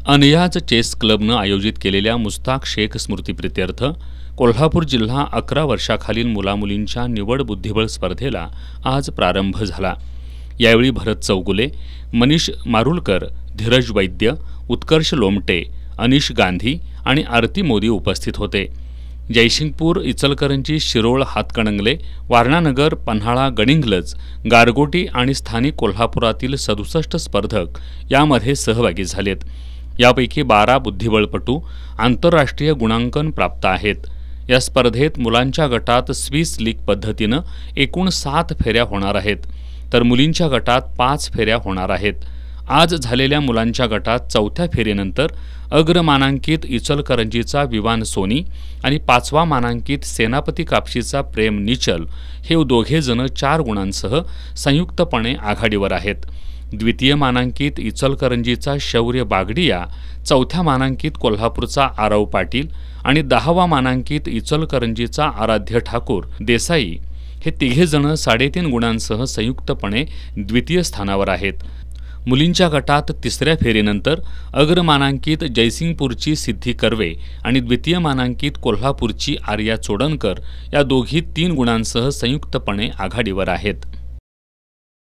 अनयाज chess क्लबनं आयोजित केलेल्या मुस्ताक शेख स्मृतिप्रित्यर्थ कोल्हापूर जिल्हा 11 वर्षाखालील मुलामुलींच्या निवड बुद्धिबळ स्पर्धेला आज प्रारंभ झाला। यावेळी भरत चौगुले, मनीष मारुलकर, धीरज वैद्य, उत्कर्ष लोमटे, अनिश गांधी आणि आरती मोदी उपस्थित होते। जयसिंगपूर, इचलकरंजी, शिरोळ, हातकणंगले, वारणानगर, पन्हाळा, गडिंग्लज, गारगोटी आणि स्थानिक कोल्हापुरातील 67 स्पर्धक यामध्ये सहभागी झालेत। यापैकी 12 बुद्धिबळपटू आंतरराष्ट्रीय गुणांकन प्राप्त आहेत। या स्पर्धेत मुलांच्या गटात स्विस लीग पद्धतीनं एकूण 7 फेऱ्या होणार आहेत, तर मुलींच्या गटात 5 फेऱ्या होणार आहेत। आज झालेल्या मुलांच्या गटात 4थ्या फेरीनंतर अग्रमानांकित इचलकरंजीचा विवान सोनी आणि 5वा मानांकित सेनापती कापशीचा प्रेम निचल हे दोघेजण 4 गुणांसह संयुक्तपणे आघाडीवर आहेत। द्वितीय मानांकित इचलकरंजीचा शौर्य बागडिया, 4थ्या मानांकित कोल्हापूरचा आरव पाटील आणि 10वा मानांकित इचलकरंजीचा आराध्य ठाकूर देसाई हे तिघेजण 3.5 गुणांसह संयुक्तपणे द्वितीय स्थानावर आहेत। मुलींच्या गटात 3ऱ्या फेरीनंतर अग्रमानांकित जयसिंगपूरची सिद्धी कर्वे आणि द्वितीय मानांकित कोल्हापूरची आर्या चोडणकर या दोघी 3 गुणांसह संयुक्तपणे आघाडीवर आहेत।